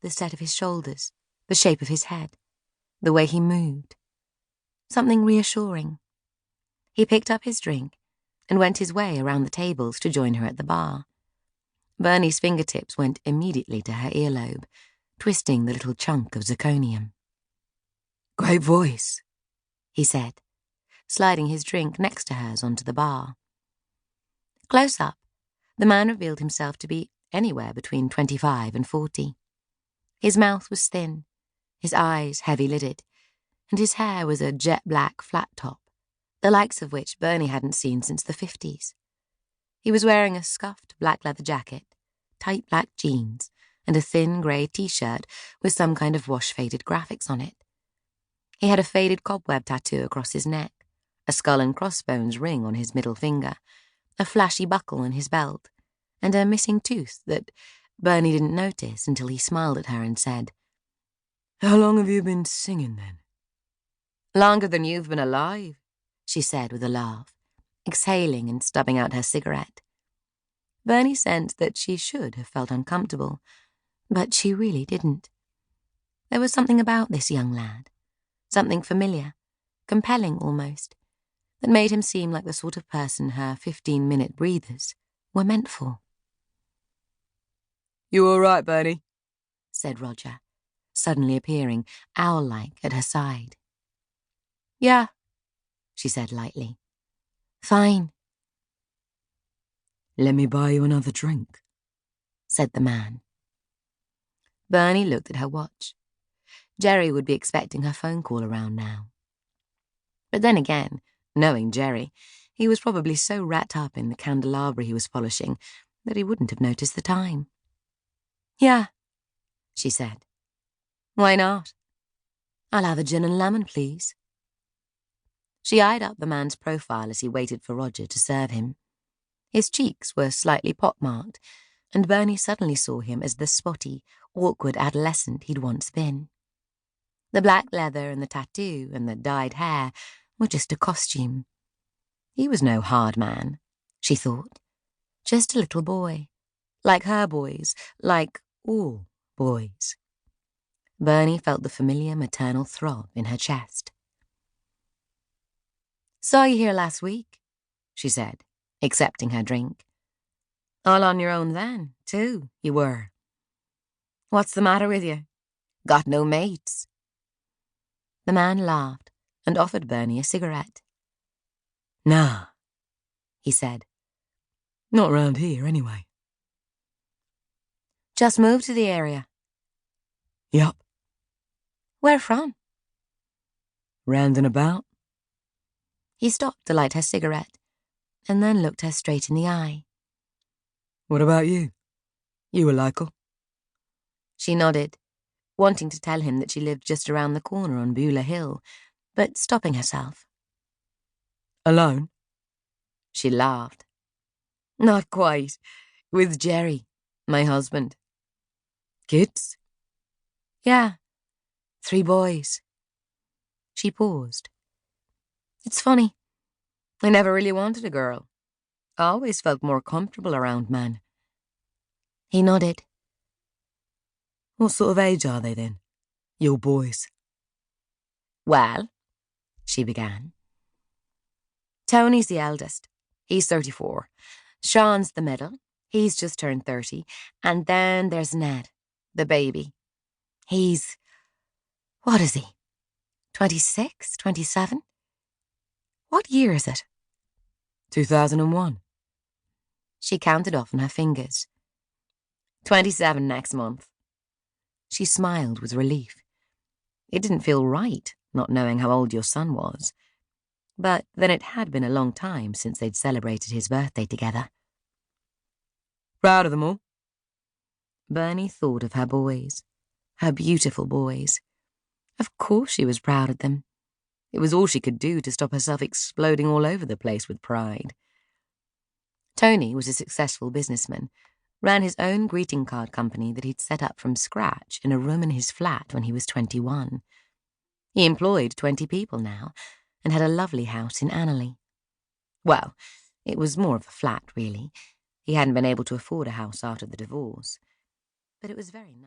the set of his shoulders, the shape of his head, the way he moved. Something reassuring. He picked up his drink and went his way around the tables to join her at the bar. Bernie's fingertips went immediately to her earlobe, twisting the little chunk of zirconium. "Great voice," he said, sliding his drink next to hers onto the bar. Close up, the man revealed himself to be anywhere between 25 and 40. His mouth was thin, his eyes heavy-lidded, and his hair was a jet-black flat top, the likes of which Bernie hadn't seen since the 50s. He was wearing a scuffed black leather jacket, tight black jeans, and a thin grey T-shirt with some kind of wash-faded graphics on it. He had a faded cobweb tattoo across his neck, a skull and crossbones ring on his middle finger, a flashy buckle in his belt, and a missing tooth that Bernie didn't notice until he smiled at her and said, "How long have you been singing, then?" "Longer than you've been alive," she said with a laugh, exhaling and stubbing out her cigarette. Bernie sensed that she should have felt uncomfortable, but she really didn't. There was something about this young lad, something familiar, compelling almost, that made him seem like the sort of person her 15-minute breathers were meant for. "You all right, Bernie?" said Roger, suddenly appearing, owl-like, at her side. "Yeah," she said lightly. "Fine." "Let me buy you another drink," said the man. Bernie looked at her watch. Jerry would be expecting her phone call around now. But then again, knowing Jerry, he was probably so wrapped up in the candelabra he was polishing that he wouldn't have noticed the time. "Yeah," she said. "Why not?" "I'll have a gin and lemon, please." She eyed up the man's profile as he waited for Roger to serve him. His cheeks were slightly pockmarked, and Bernie suddenly saw him as the spotty, awkward adolescent he'd once been. The black leather and the tattoo and the dyed hair were just a costume. He was no hard man, she thought. Just a little boy. Like her boys, like all boys. Bernie felt the familiar maternal throb in her chest. "Saw you here last week," she said, accepting her drink. "All on your own then, too, you were. What's the matter with you? Got no mates?" The man laughed and offered Bernie a cigarette. "Nah," he said. "Not round here, anyway." "Just moved to the area?" "Yup." "Where from?" "Round and about." He stopped to light her cigarette, and then looked her straight in the eye. "What about you? You a local?" She nodded, wanting to tell him that she lived just around the corner on Beulah Hill, but stopping herself. "Alone?" She laughed. "Not quite. With Jerry, my husband." "Kids?" "Yeah, 3 boys." She paused. "It's funny. I never really wanted a girl. I always felt more comfortable around men." He nodded. "What sort of age are they then, your boys?" "Well," she began. "Tony's the eldest. He's 34. Sean's the middle. He's just turned 30. And then there's Ned, the baby. He's... what is he? 26? 27? What year is it?" 2001. She counted off on her fingers. 27 next month. She smiled with relief. It didn't feel right, not knowing how old your son was. But then it had been a long time since they'd celebrated his birthday together. "Proud of them all?" Bernie thought of her boys, her beautiful boys. Of course she was proud of them. It was all she could do to stop herself exploding all over the place with pride. Tony was a successful businessman, ran his own greeting card company that he'd set up from scratch in a room in his flat when he was 21. He employed 20 people now, and had a lovely house in Annerley. Well, it was more of a flat, really. He hadn't been able to afford a house after the divorce. But it was very nice.